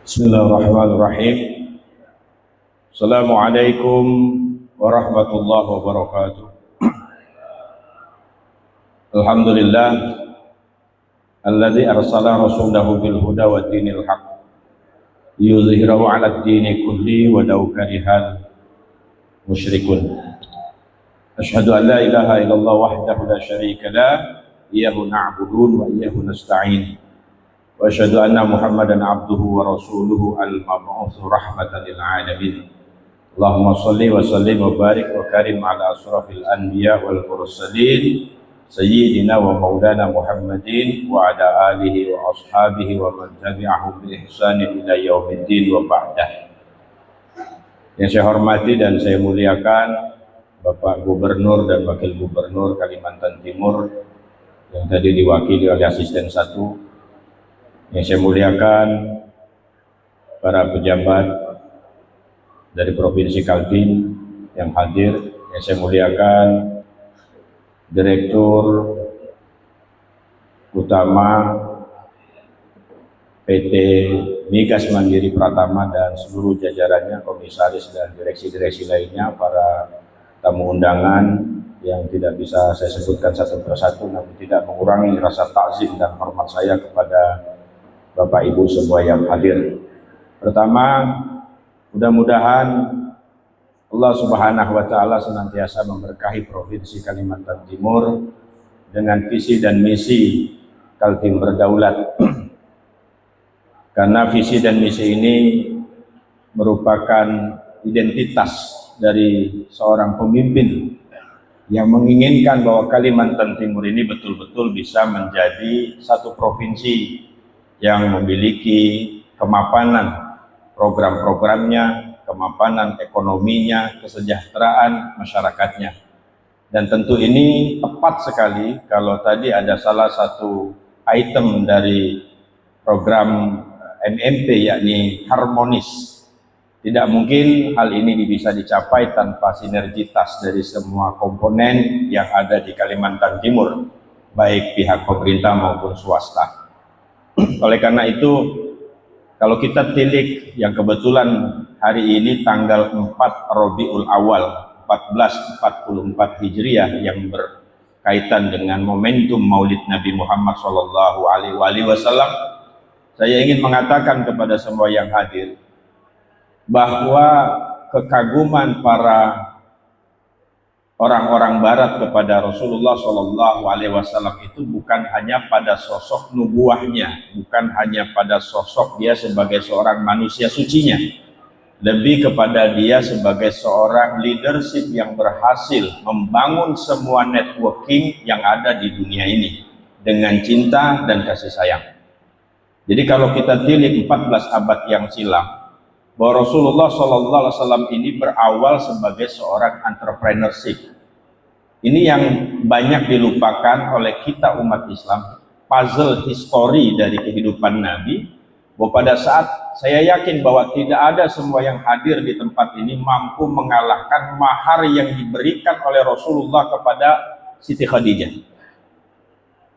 Bismillahirrahmanirrahim. Assalamualaikum warahmatullahi wabarakatuh. Alhamdulillah alladzi arsala rasulahu bil huda wa dinil haq liyudhhirahu 'ala ad-dini kulli walau karihal musyrikun. Asyhadu an la ilaha illallah wahdahu la syarika lah iyyahu na'budun wa iyyahu nasta'in. Wa asyhadu anna Muhammadan abduhu wa rasuluhu al-mab'uts rahmatan lil alamin. Allahumma shalli wa sallim wa barik wa karim ala asrafil anbiya wal mursalin sayyidina wa maulana Muhammadin wa ala alihi wa ashabihi wa man tabi'ahum bi ihsanin ila yaumiddin wa ba'dah. Yang saya hormati dan saya muliakan Bapak Gubernur dan Wakil Gubernur Kalimantan Timur yang tadi diwakili oleh asisten 1. Yang saya muliakan para pejabat dari Provinsi Kaltim yang hadir, yang saya muliakan Direktur Utama PT Migas Mandiri Pratama dan seluruh jajarannya, komisaris dan direksi-direksi lainnya, para tamu undangan yang tidak bisa saya sebutkan satu persatu, namun tidak mengurangi rasa takzim dan hormat saya kepada Bapak Ibu semua yang hadir. Pertama, mudah-mudahan Allah Subhanahu wa Ta'ala senantiasa memberkahi Provinsi Kalimantan Timur dengan visi dan misi Kaltim Berdaulat. Karena visi dan misi ini merupakan identitas dari seorang pemimpin yang menginginkan bahwa Kalimantan Timur ini betul-betul bisa menjadi satu provinsi yang memiliki kemapanan program-programnya, kemapanan ekonominya, kesejahteraan masyarakatnya. Dan tentu ini tepat sekali kalau tadi ada salah satu item dari program MMP, yakni harmonis. Tidak mungkin hal ini bisa dicapai tanpa sinergitas dari semua komponen yang ada di Kalimantan Timur, baik pihak pemerintah maupun swasta. Oleh karena itu, kalau kita tilik yang kebetulan hari ini tanggal 4 Rabiul Awal 1444 Hijriah yang berkaitan dengan momentum Maulid Nabi Muhammad SAW, saya ingin mengatakan kepada semua yang hadir bahwa kekaguman para orang-orang Barat kepada Rasulullah SAW itu bukan hanya pada sosok nubuahnya, bukan hanya pada sosok dia sebagai seorang manusia sucinya, lebih kepada dia sebagai seorang leadership yang berhasil membangun semua networking yang ada di dunia ini dengan cinta dan kasih sayang. Jadi kalau kita tilik 14 abad yang silam, bahwa Rasulullah SAW ini berawal sebagai seorang entrepreneurship. Ini yang banyak dilupakan oleh kita umat Islam, puzzle histori dari kehidupan Nabi, bahwa pada saat saya yakin bahwa tidak ada semua yang hadir di tempat ini mampu mengalahkan mahar yang diberikan oleh Rasulullah kepada Siti Khadijah.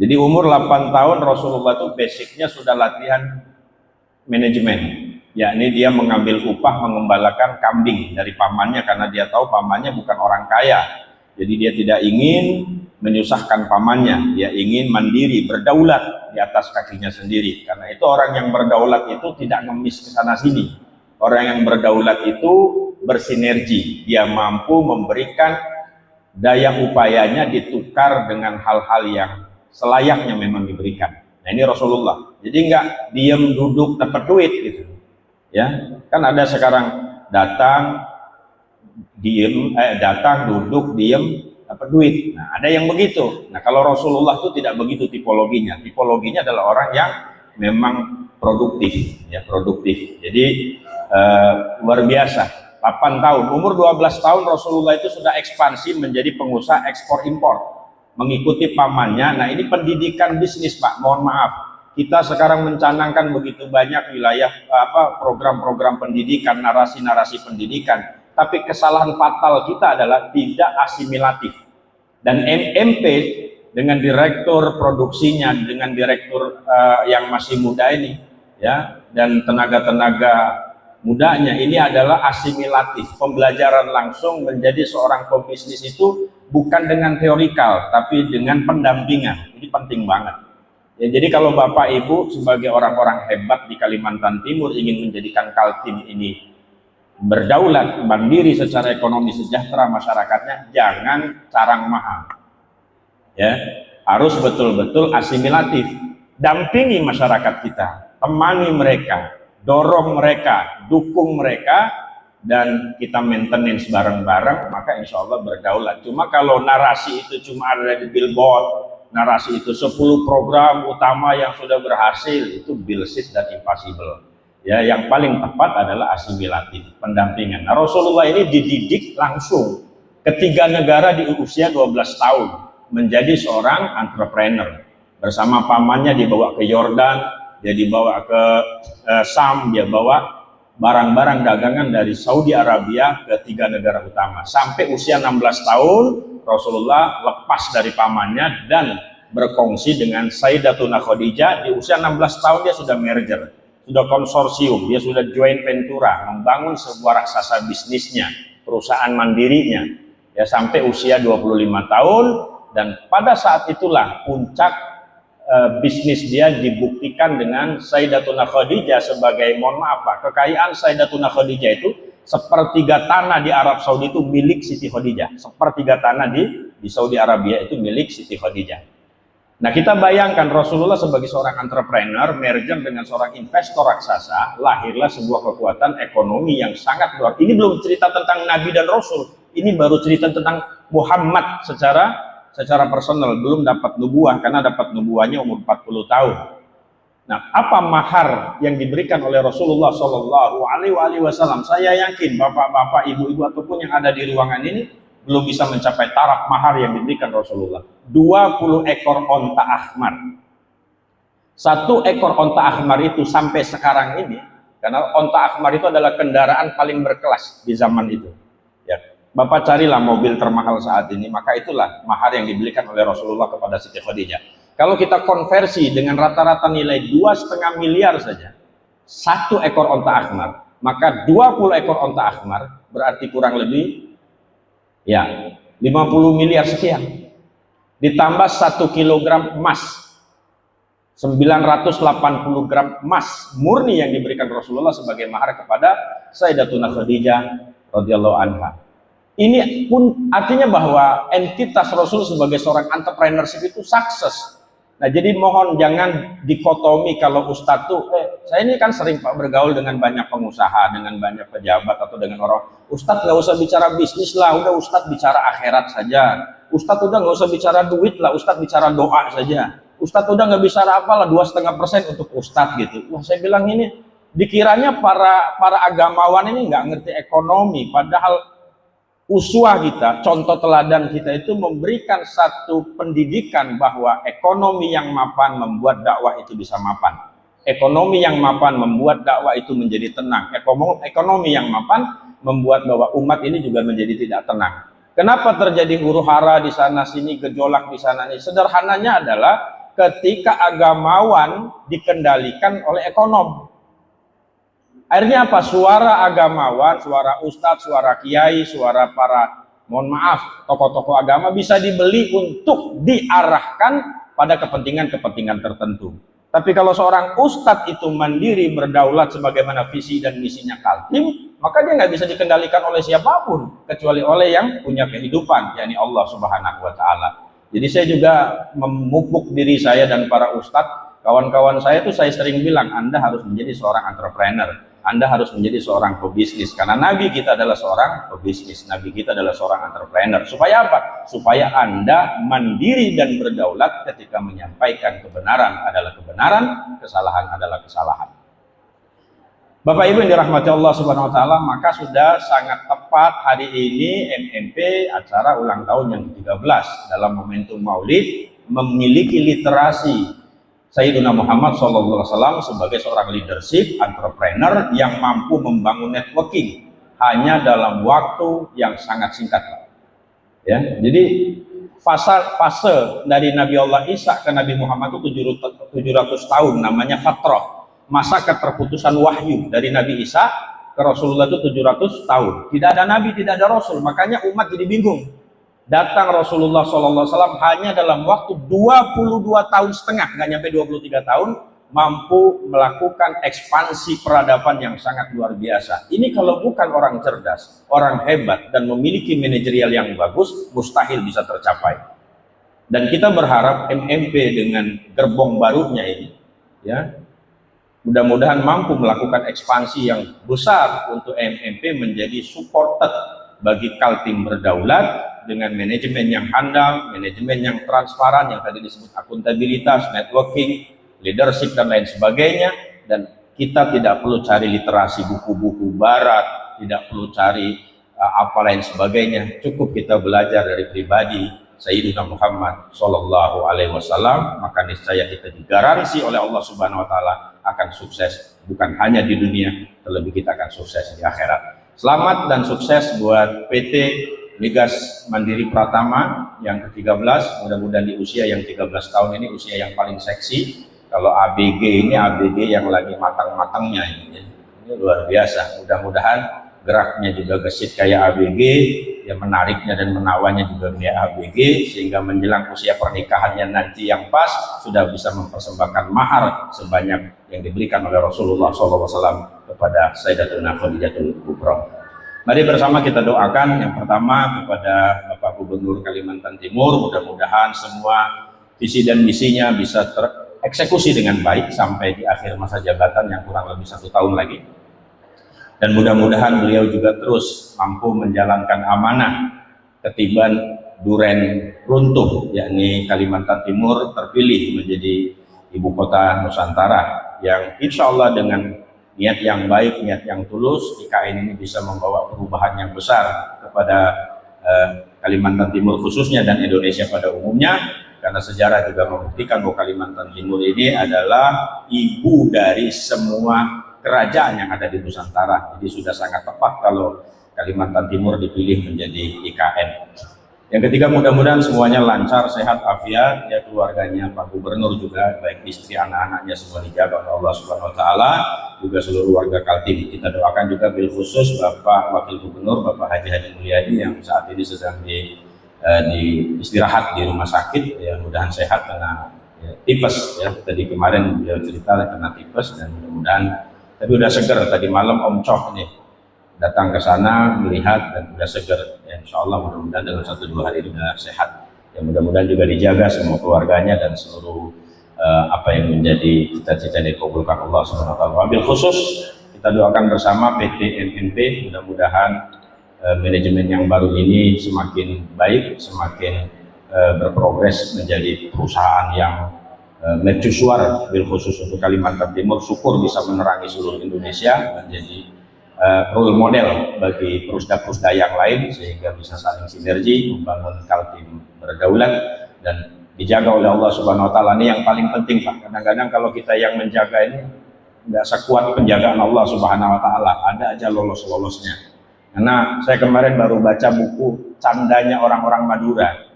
Jadi umur 8 tahun Rasulullah itu basicnya sudah latihan manajemen, yakni dia mengambil upah mengembalakan kambing dari pamannya karena dia tahu pamannya bukan orang kaya. Jadi dia tidak ingin menyusahkan pamannya, dia ingin mandiri, berdaulat di atas kakinya sendiri. Karena itu orang yang berdaulat itu tidak ngemis ke sana sini. Orang yang berdaulat itu bersinergi, dia mampu memberikan daya upayanya ditukar dengan hal-hal yang selayaknya memang diberikan. Nah ini Rasulullah. Jadi enggak diem duduk dapat duit gitu. Ya, kan ada sekarang datang duduk diem dapat duit. Nah, ada yang begitu. Nah, kalau Rasulullah itu tidak begitu tipologinya. Tipologinya adalah orang yang memang produktif, ya, produktif. Jadi luar biasa. 8 tahun, umur 12 tahun Rasulullah itu sudah ekspansi menjadi pengusaha ekspor impor, mengikuti pamannya. Nah, ini pendidikan bisnis, Pak. Mohon maaf. Kita sekarang mencanangkan begitu banyak wilayah program-program pendidikan, narasi-narasi pendidikan, tapi kesalahan fatal kita adalah tidak asimilatif. Dan MMP dengan direktur produksinya, dengan direktur yang masih muda ini, ya, dan tenaga-tenaga mudanya ini adalah asimilatif, pembelajaran langsung menjadi seorang pebisnis itu bukan dengan teorikal, tapi dengan pendampingan. Ini penting banget. Ya, jadi kalau Bapak Ibu sebagai orang-orang hebat di Kalimantan Timur ingin menjadikan Kaltim ini berdaulat, mandiri secara ekonomi, sejahtera masyarakatnya, jangan carang mahal. Ya, harus betul-betul asimilatif. Dampingi masyarakat kita, temani mereka, dorong mereka, dukung mereka, dan kita maintenance bareng-bareng, maka insya Allah berdaulat. Cuma kalau narasi itu cuma ada di billboard, narasi itu 10 program utama yang sudah berhasil, itu bullshit dan impossible. Ya, yang paling tepat adalah asimilatif, pendampingan. Nah, Rasulullah ini dididik langsung ketiga negara di usia 12 tahun menjadi seorang entrepreneur. Bersama pamannya dibawa ke Yordan, dia dibawa ke Sam, dia bawa barang-barang dagangan dari Saudi Arabia ke 3 negara utama. Sampai usia 16 tahun Rasulullah lepas dari pamannya dan berkongsi dengan Sayyidatuna Khadijah. Di usia 16 tahun dia sudah merger, sudah konsorsium, dia sudah joint ventura, membangun sebuah raksasa bisnisnya, perusahaan mandirinya, ya, sampai usia 25 tahun. Dan pada saat itulah puncak bisnis dia dibuktikan dengan Sayyidatuna Khadijah sebagai, mohon maaf Pak, kekayaan Sayyidatuna Khadijah itu sepertiga tanah di Arab Saudi itu milik Siti Khadijah. Sepertiga tanah di Saudi Arabia itu milik Siti Khadijah. Nah, kita bayangkan Rasulullah sebagai seorang entrepreneur merger dengan seorang investor raksasa, lahirlah sebuah kekuatan ekonomi yang sangat luar. Ini belum cerita tentang Nabi dan Rasul, ini baru cerita tentang Muhammad secara personal, belum dapat nubuah, karena dapat nubuahnya umur 40 tahun. Nah, apa mahar yang diberikan oleh Rasulullah Shallallahu Alaihi Wasallam? Saya yakin bapak-bapak, ibu-ibu ataupun yang ada di ruangan ini belum bisa mencapai taraf mahar yang diberikan Rasulullah. 20 ekor onta ahmar. 1 ekor onta ahmar itu sampai sekarang ini, karena onta ahmar itu adalah kendaraan paling berkelas di zaman itu. Ya, Bapak carilah mobil termahal saat ini, maka itulah mahar yang diberikan oleh Rasulullah kepada Siti Khadijah. Kalau kita konversi dengan rata-rata nilai 2,5 miliar saja, 1 ekor onta ahmar, maka 20 ekor onta ahmar berarti kurang lebih ya 50 miliar sekian. Ditambah 1 kilogram emas, 980 gram emas murni yang diberikan Rasulullah sebagai mahar kepada Sayyidatuna Khadijah radhiyallahu anha. Ini pun artinya bahwa entitas Rasul sebagai seorang entrepreneurship itu sukses. Nah, jadi mohon jangan dikotomi kalau Ustadz tuh, saya ini kan sering Pak bergaul dengan banyak pengusaha, dengan banyak pejabat atau dengan orang, Ustadz nggak usah bicara bisnis lah, udah Ustadz bicara akhirat saja. Ustadz udah nggak usah bicara duit lah, Ustadz bicara doa saja. Ustadz udah nggak bicara apalah, 2,5% untuk Ustadz gitu. Wah, saya bilang ini dikiranya para agamawan ini nggak ngerti ekonomi, padahal uswah kita, contoh teladan kita itu memberikan satu pendidikan bahwa ekonomi yang mapan membuat dakwah itu bisa mapan. Ekonomi yang mapan membuat dakwah itu menjadi tenang. Ekonomi yang mapan membuat bahwa umat ini juga menjadi tidak tenang. Kenapa terjadi huru-hara di sana sini, gejolak di sana ini? Sederhananya adalah ketika agamawan dikendalikan oleh ekonom. Akhirnya apa? Suara agamawan, suara ustadz, suara kiai, suara para, mohon maaf, tokoh-tokoh agama bisa dibeli untuk diarahkan pada kepentingan-kepentingan tertentu. Tapi kalau seorang ustadz itu mandiri, berdaulat sebagaimana visi dan misinya Kaltim, maka dia nggak bisa dikendalikan oleh siapapun, kecuali oleh yang punya kehidupan, yakni Allah Subhanahu wa Ta'ala. Jadi saya juga memupuk diri saya dan para ustadz, kawan-kawan saya itu saya sering bilang, Anda harus menjadi seorang entrepreneur. Anda harus menjadi seorang pebisnis, karena Nabi kita adalah seorang pebisnis, Nabi kita adalah seorang entrepreneur. Supaya apa? Supaya Anda mandiri dan berdaulat ketika menyampaikan kebenaran adalah kebenaran, kesalahan adalah kesalahan. Bapak Ibu yang dirahmati Allah Subhanahu wa Ta'ala, maka sudah sangat tepat hari ini MMP acara ulang tahun yang ke-13 dalam momentum Maulid memiliki literasi Sayyidina Muhammad SAW sebagai seorang leadership entrepreneur yang mampu membangun networking hanya dalam waktu yang sangat singkat. Ya, jadi fase dari Nabi Allah Isa ke Nabi Muhammad itu 700 tahun, namanya fatrah, masa keterputusan wahyu dari Nabi Isa ke Rasulullah itu 700 tahun. Tidak ada Nabi, tidak ada Rasul, makanya umat jadi bingung. Datang Rasulullah SAW hanya dalam waktu 22 tahun setengah, nggak nyampe 23 tahun, mampu melakukan ekspansi peradaban yang sangat luar biasa. Ini kalau bukan orang cerdas, orang hebat, dan memiliki manajerial yang bagus, mustahil bisa tercapai. Dan kita berharap MMP dengan gerbong barunya ini, ya, mudah-mudahan mampu melakukan ekspansi yang besar untuk MMP menjadi supported bagi Kaltim berdaulat dengan manajemen yang handal, manajemen yang transparan, yang tadi disebut akuntabilitas, networking, leadership, dan lain sebagainya. Dan kita tidak perlu cari literasi buku-buku barat, tidak perlu cari apa lain sebagainya. Cukup kita belajar dari pribadi Sayyidina Muhammad Sallallahu Alaihi Wasallam, maka niscaya kita digaransi oleh Allah Subhanahu Wa Taala akan sukses, bukan hanya di dunia, terlebih kita akan sukses di akhirat. Selamat dan sukses buat PT Migas Mandiri Pratama yang ke-13, mudah-mudahan di usia yang 13 tahun ini, usia yang paling seksi. Kalau ABG ini ABG yang lagi matang-matangnya ini luar biasa. Mudah-mudahan geraknya juga gesit kayak ABG, ya menariknya dan menawannya juga kayak ABG, sehingga menjelang usia pernikahannya nanti yang pas sudah bisa mempersembahkan mahar sebanyak yang diberikan oleh Rasulullah SAW kepada Sayyidatuna Khadijatul Kubra. Mari bersama kita doakan yang pertama kepada Bapak Gubernur Kalimantan Timur, mudah-mudahan semua visi dan misinya bisa tereksekusi dengan baik sampai di akhir masa jabatan yang kurang lebih 1 tahun lagi. Dan mudah-mudahan beliau juga terus mampu menjalankan amanah ketiban Duren runtuh, yakni Kalimantan Timur terpilih menjadi ibu kota Nusantara, yang insya Allah dengan niat yang baik, niat yang tulus, IKN ini bisa membawa perubahan yang besar kepada Kalimantan Timur khususnya dan Indonesia pada umumnya, karena sejarah juga membuktikan bahwa Kalimantan Timur ini adalah ibu dari semua kerajaan yang ada di Nusantara. Jadi sudah sangat tepat kalau Kalimantan Timur dipilih menjadi IKN. Yang ketiga, mudah-mudahan semuanya lancar, sehat, afiat, ya keluarganya Pak Gubernur juga, baik istri, anak-anaknya semua dijaga oleh Allah Subhanahu Wa Taala, juga seluruh warga Kaltim. Kita doakan juga bil khusus Bapak Wakil Gubernur Bapak Haji Hadi Mulyadi yang saat ini sedang di istirahat di rumah sakit, ya mudahan sehat karena ya, tipes, ya tadi kemarin beliau cerita kena tipes, dan mudah-mudahan tapi udah seger. Tadi malam Om Cok nih datang ke sana melihat dan udah seger, ya, insya Allah mudah-mudahan dalam 1-2 hari ini sudah sehat, ya mudah-mudahan juga dijaga semua keluarganya dan seluruh apa yang menjadi cita-cita yang dikabulkan Allah Subhanahu Wa Taala. Wabil khusus kita doakan bersama PT MMP, mudah-mudahan manajemen yang baru ini semakin baik, semakin berprogres menjadi perusahaan yang mercusuar, bil khusus untuk Kalimantan Timur. Syukur bisa menerangi seluruh Indonesia, menjadi role model bagi perusda-perusda yang lain, sehingga bisa saling sinergi membangun Kaltim berdaulat dan dijaga oleh Allah Subhanahu Wa Taala. Ini yang paling penting, Pak. Kadang-kadang kalau kita yang menjaga ini nggak sekuat penjagaan Allah Subhanahu Wa Taala, ada aja lolos-lolosnya. Karena saya kemarin baru baca buku Candanya Orang-orang Madura,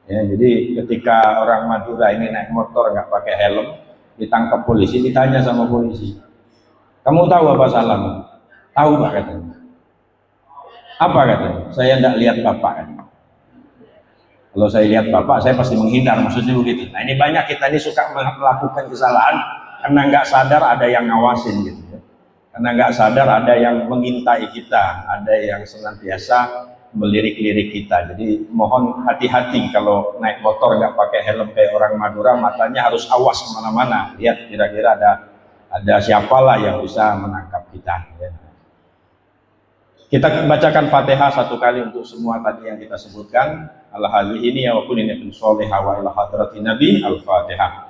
ya, jadi ketika orang Madura ini naik motor nggak pakai helm, ditangkap polisi, ditanya sama polisi, kamu tahu apa salahmu? Tahu Pak katanya. Apa katanya? Saya tidak lihat Bapak kan. Kalau saya lihat Bapak, saya pasti menghindar, maksudnya begitu. Nah ini banyak kita ini suka melakukan kesalahan karena nggak sadar ada yang ngawasin gitu. Karena nggak sadar ada yang mengintai kita, ada yang senantiasa melirik-lirik kita. Jadi mohon hati-hati kalau naik motor nggak pakai helm kayak orang Madura, matanya harus awas kemana-mana. Lihat kira-kira ada siapalah yang bisa menangkap kita. Ya. Kita bacakan Fatihah 1 kali untuk semua tadi yang kita sebutkan. Al-hadhi ini ya wa kulli nabiyyin sholih wa ila hadratin nabi. Al-Fatihah.